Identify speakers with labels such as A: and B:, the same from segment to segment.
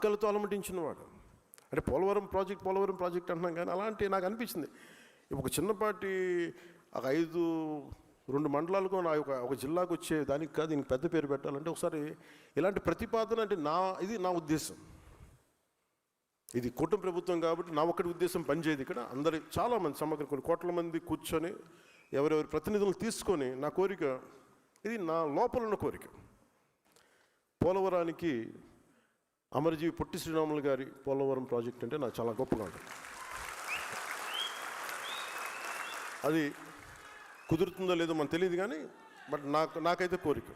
A: కలతో అలమటించినవాడు. అంటే పోలవరం ప్రాజెక్ట్ అంటున్నాం, కానీ అలాంటి నాకు అనిపించింది ఒక చిన్నపాటి ఒక 2 మండలాలకు ఒక జిల్లాకు వచ్చే దానికి కాదు దీనికి పెద్ద పేరు పెట్టాలంటే ఒకసారి ఇలాంటి ప్రతిపాదన అంటే ఇది నా ఉద్దేశం. ఇది కూటమి ప్రభుత్వం కాబట్టి నా ఒక్కటి ఉద్దేశం పనిచేయదు. ఇక్కడ అందరి చాలామంది సమగ్ర కొన్ని కోట్ల మంది కూర్చొని ఎవరెవరి ప్రతినిధులను తీసుకొని నా కోరిక, ఇది నా లోపల ఉన్న కోరిక, పోలవరానికి అమరజీవి పొట్టి శ్రీరాములు గారి పోలవరం ప్రాజెక్ట్ అంటే నాకు చాలా గొప్పగా ఉంటుంది. అది కుదురుతుందో లేదో మనకు తెలియదు, కానీ బట్ నాకైతే కోరిక.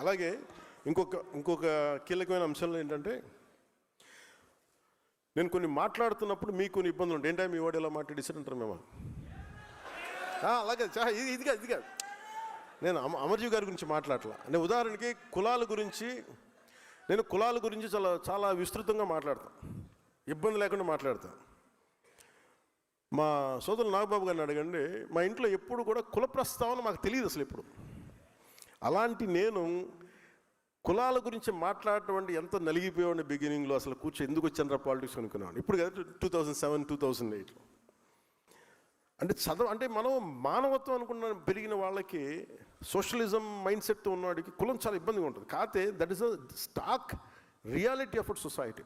A: అలాగే ఇంకొక కీలకమైన అంశాలు ఏంటంటే, నేను కొన్ని మాట్లాడుతున్నప్పుడు మీకు కొన్ని ఇబ్బందులు ఉంటాయి. ఏంటంటే మీ వాడు ఎలా మాట్లాడేసారంటారు మేము. అలాగే ఇది కాదు నేను అమర్జీవి గారి గురించి మాట్లాడలా. నేను ఉదాహరణకి కులాల గురించి చాలా విస్తృతంగా మాట్లాడతాను, ఇబ్బంది లేకుండా మాట్లాడతాను. మా సోదరులు నాగబాబు గారిని అడగండి, మా ఇంట్లో ఎప్పుడు కూడా కుల ప్రస్తావన మాకు తెలియదు అసలు ఎప్పుడు. అలాంటి నేను కులాల గురించి మాట్లాడటం అంటే ఎంత నలిగిపోయాడు బిగినింగ్లో. అసలు ఎందుకు వచ్చాను పాలిటిక్స్ అనుకున్నాను. ఇప్పుడు కదా 2007, 2008లో అంటే మనం మానవత్వం అనుకున్న పెరిగిన వాళ్ళకి, సోషలిజం మైండ్ సెట్తో ఉన్నవాడికి కులం చాలా ఇబ్బందిగా ఉంటుంది. కాకపోతే that is a stock reality of our society.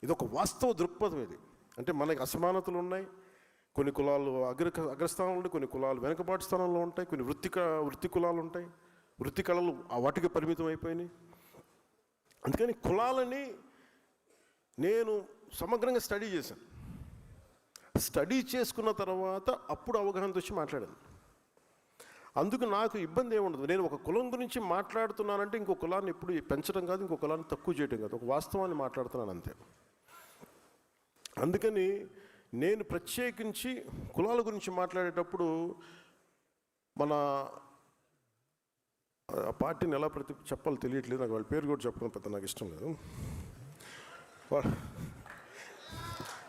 A: ఇది ఒక వాస్తవ దృక్పథం. ఇది అంటే మనకి అసమానతలు ఉన్నాయి. కొన్ని కులాలు అగ్రస్థానంలో ఉంటాయి, కొన్ని కులాలు వెనకబాటు స్థానంలో ఉంటాయి, కొన్ని వృత్తి కులాలు ఉంటాయి, వృత్తి కళలు వాటికి పరిమితం అయిపోయినాయి. అందుకని కులాలని నేను సమగ్రంగా స్టడీ చేశాను. స్టడీ చేసుకున్న తర్వాత అప్పుడు అవగాహనతో వచ్చి మాట్లాడాను. అందుకు నాకు ఇబ్బంది ఏముండదు. నేను ఒక కులం గురించి మాట్లాడుతున్నానంటే ఇంకో కులాన్ని ఎప్పుడు పెంచడం కాదు, ఇంకో కులాన్ని తక్కువ చేయడం కాదు, ఒక వాస్తవాన్ని మాట్లాడుతున్నాను అంతే. అందుకని నేను ప్రత్యేకించి కులాల గురించి మాట్లాడేటప్పుడు మన పార్టీని ఎలా చెప్పాలో తెలియట్లేదు నాకు. వాళ్ళ పేరు కూడా చెప్పడం పెద్ద నాకు ఇష్టం లేదు.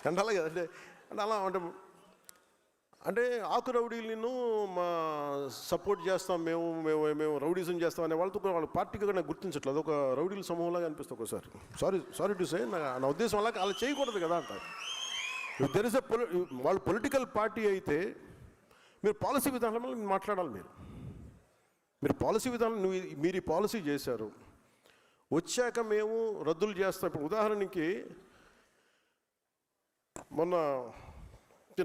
A: అంటే అలాగే అంటే ఆకు రౌడీలను సపోర్ట్ చేస్తాం, మేము రౌడీజం చేస్తాం అనే వాళ్ళ పార్టీకి నాకు గుర్తించట్లేదు. ఒక రౌడీల సమూహంలాగా అనిపిస్తుంది ఒకసారి. సారీ టు సే, నా ఉద్దేశం అలాగే అలా చేయకూడదు కదా అంటారు. దెర్ ఇస్ వాళ్ళు పొలిటికల్ పార్టీ అయితే మీరు పాలసీ విధానంలో మాట్లాడాలి. మీరు పాలసీ విధానం మీరు ఈ పాలసీ చేశారు, వచ్చాక మేము రద్దులు చేస్తాం. ఇప్పుడు ఉదాహరణకి మొన్న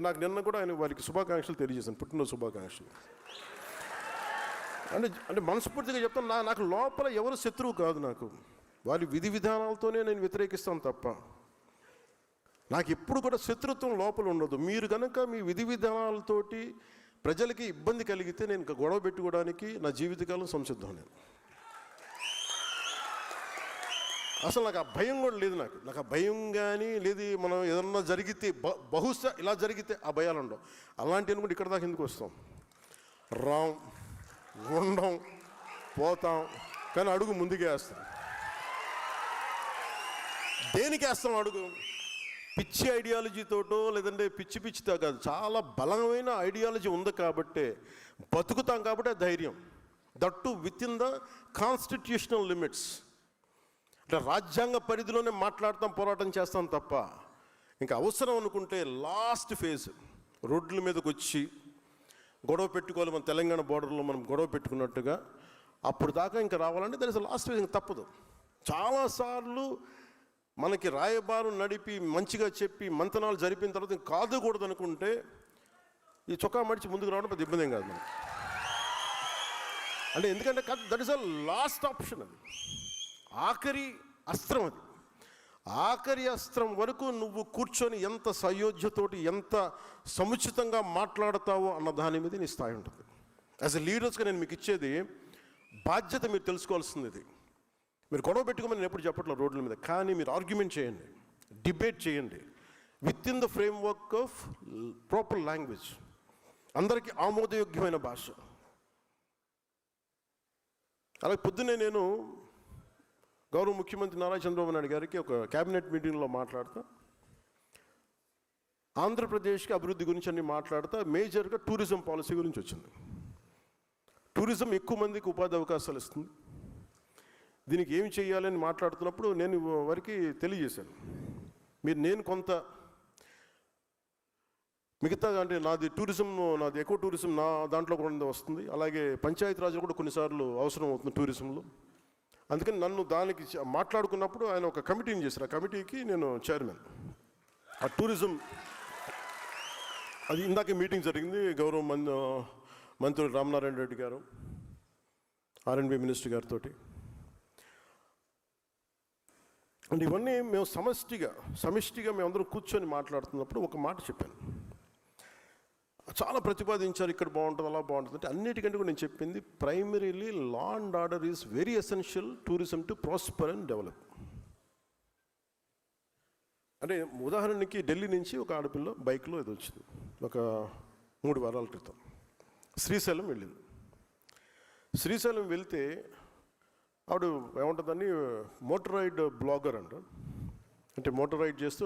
A: నాకు నిన్న కూడా వారికి శుభాకాంక్షలు తెలియజేశాను, పుట్టినరోజు శుభాకాంక్షలు. అంటే మనస్ఫూర్తిగా చెప్తాను, నాకు లోపల ఎవరు శత్రువు కాదు. నాకు వారి విధి విధానాలతోనే నేను వ్యతిరేకిస్తాను తప్ప నాకు ఎప్పుడు కూడా శత్రుత్వం లోపల ఉండదు. మీరు కనుక మీ విధి విధానాలతోటి ప్రజలకి ఇబ్బంది కలిగితే నేను గొడవ పెట్టుకోవడానికి నా జీవితకాలం సంసిద్ధం. నేను అసలు నాకు ఆ భయం కూడా లేదు. నాకు ఆ భయం కానీ లేదు. మనం ఏదన్నా జరిగితే బహుశా ఇలా జరిగితే ఆ భయాలు ఉండవు. అలాంటివి కూడా ఇక్కడ దాకా ఎందుకు వస్తాం, ఉండం, పోతాం, కానీ అడుగు ముందుకే వేస్తాం. దేనికి వేస్తాం అడుగు? పిచ్చి ఐడియాలజీతోటో లేదంటే పిచ్చితో కాదు, చాలా బలమైన ఐడియాలజీ ఉంది కాబట్టే బతుకుతాం. కాబట్టి ధైర్యం, that with in the constitutional limits. అంటే రాజ్యాంగ పరిధిలోనే మాట్లాడతాం, పోరాటం చేస్తాం తప్ప ఇంకా అవసరం అనుకుంటే లాస్ట్ ఫేజ్ రోడ్ల మీదకి వచ్చి గొడవ పెట్టుకోవాలి. మన తెలంగాణ బోర్డర్లో మనం గొడవ పెట్టుకున్నట్టుగా అప్పుడు దాకా ఇంకా రావాలంటే దట్ ఇస్ లాస్ట్ ఫేజ్. ఇంకా తప్పదు. చాలాసార్లు మనకి రాయబారం నడిపి మంచిగా చెప్పి మంతనాలు జరిపిన తర్వాత ఇంకా కాదుకూడదు అనుకుంటే ఈ చొక్కా మడిచి ముందుకు రావడం పెద్ద ఇబ్బంది ఏం కాదు మనకి. అంటే ఎందుకంటే that is a last option. అది ఆఖరి అస్త్రం. అది ఆఖరి అస్త్రం వరకు నువ్వు కూర్చొని ఎంత సయోధ్యతోటి ఎంత సముచితంగా మాట్లాడతావో అన్న దాని మీద నీ స్థాయి ఉంటుంది. యాజ్ ఎ లీడర్స్గా నేను మీకు ఇచ్చేది బాధ్యత. మీరు తెలుసుకోవాల్సింది ఇది. మీరు గొడవ పెట్టుకోమని నేను ఎప్పుడు చెప్పట్లేదు రోడ్ల మీద, కానీ మీరు ఆర్గ్యుమెంట్ చేయండి, డిబేట్ చేయండి with in the framework of proper language, అందరికీ ఆమోదయోగ్యమైన భాష. అలాగే పొద్దున్నే నేను గౌరవ ముఖ్యమంత్రి నారా చంద్రబాబు నాయుడు గారికి ఒక క్యాబినెట్ మీటింగ్లో మాట్లాడుతూ ఆంధ్రప్రదేశ్కి అభివృద్ధి గురించి అన్ని మాట్లాడుతూ మేజర్గా టూరిజం పాలసీ గురించి వచ్చింది. టూరిజం ఎక్కువ మందికి ఉపాధి అవకాశాలు ఇస్తుంది, దీనికి ఏమి చేయాలని మాట్లాడుతున్నప్పుడు నేను వారికి తెలియజేశాను. నేను కొంత మిగతా అంటే నాది ఎకో టూరిజం నా దాంట్లో కూడా వస్తుంది, అలాగే పంచాయతీరాజ్లో కూడా కొన్నిసార్లు అవసరం అవుతుంది టూరిజంలో. అందుకని నన్ను దానికి మాట్లాడుకున్నప్పుడు ఆయన ఒక కమిటీని చేశారు. ఆ కమిటీకి నేను చైర్మన్. ఆ టూరిజం అది ఇందాక మీటింగ్ జరిగింది. గౌరవ మంత్రి రామనారాయణ రెడ్డి గారు, R&B మినిస్టర్ గారితో. అంటే ఇవన్నీ మేము సమిష్టిగా మేమందరం కూర్చొని మాట్లాడుతున్నప్పుడు ఒక మాట చెప్పాను. చాలా ప్రతిపాదించారు, ఇక్కడ బాగుంటుంది, అలా బాగుంటుంది అంటే. అన్నిటికంటే కూడా నేను చెప్పింది primarily law and order is very essential tourism to prosper and develop. అంటే ఉదాహరణకి ఢిల్లీ నుంచి ఒక ఆడపిల్ల బైక్లో ఇది వచ్చింది ఒక 3 వారాల క్రితం. శ్రీశైలం వెళ్ళింది. శ్రీశైలం వెళ్తే ఆవిడ ఏముంటుందని మోటరైడ్ బ్లాగర్ అంట. అంటే మోటార్ రైడ్ చేస్తూ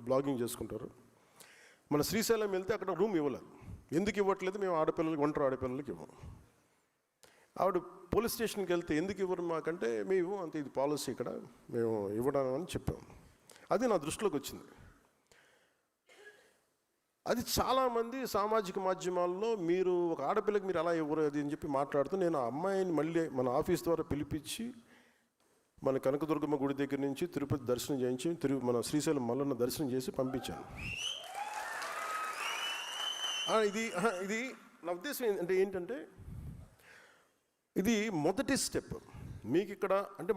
A: బ్లాగింగ్ చేసుకుంటారు. మన శ్రీశైలం వెళ్తే అక్కడ రూమ్ ఇవ్వలేదు. ఎందుకు ఇవ్వట్లేదు? మేము ఒంటరి ఆడపిల్లలకి ఇవ్వము. ఆవిడ పోలీస్ స్టేషన్కి వెళ్తే ఎందుకు ఇవ్వరు మాకంటే, మేము అంతే, ఇది పాలసీ ఇక్కడ, మేము ఇవ్వడం అని చెప్పాము. అది నా దృష్టిలోకి వచ్చింది. అది చాలామంది సామాజిక మాధ్యమాల్లో మీరు ఒక ఆడపిల్లకి మీరు అలా ఇవ్వరు అది అని చెప్పి మాట్లాడుతూ, నేను ఆ అమ్మాయిని మళ్ళీ మన ఆఫీస్ ద్వారా పిలిపించి మన కనకదుర్గమ్మ గుడి దగ్గర నుంచి తిరుపతి దర్శనం చేయించి మన శ్రీశైలం మల్లన్న దర్శనం చేసి పంపించాను. ఇది నా ఉద్దేశం ఏంటంటే ఇది మొదటి స్టెప్. మీకు ఇక్కడ అంటే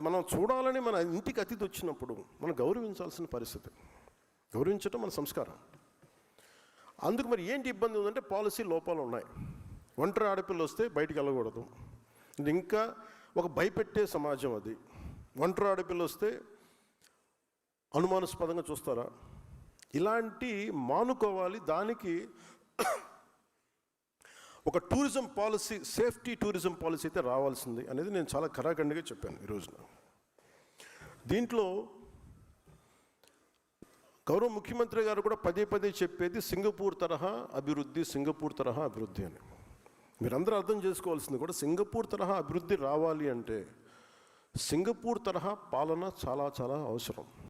A: మనం చూడాలని మన ఇంటికి అతిథి వచ్చినప్పుడు మనం గౌరవించాల్సిన పరిస్థితి. గౌరవించడం మన సంస్కారం. అందుకు మరి ఏంటి ఇబ్బంది ఉందంటే పాలసీ లోపాలు ఉన్నాయి. ఒంటరి ఆడపిల్ల వస్తే బయటికి వెళ్ళకూడదు. ఇంకా ఒక భయపెట్టే సమాజం అది. ఒంటరి ఆడపిల్ల వస్తే అనుమానాస్పదంగా చూస్తారా? ఇలాంటి మానుకోవాలి. దానికి ఒక tourism policy, safety tourism policy అయితే రావాల్సింది అనేది నేను చాలా ఖరాఖండిగా చెప్పాను ఈ రోజున. దీంట్లో గౌరవ ముఖ్యమంత్రి గారు కూడా పదే చెప్పేది సింగపూర్ తరహా అభివృద్ధి అని. మీరందరూ అర్థం చేసుకోవాల్సింది కూడా సింగపూర్ తరహా అభివృద్ధి రావాలి అంటే సింగపూర్ తరహా పాలన చాలా అవసరం.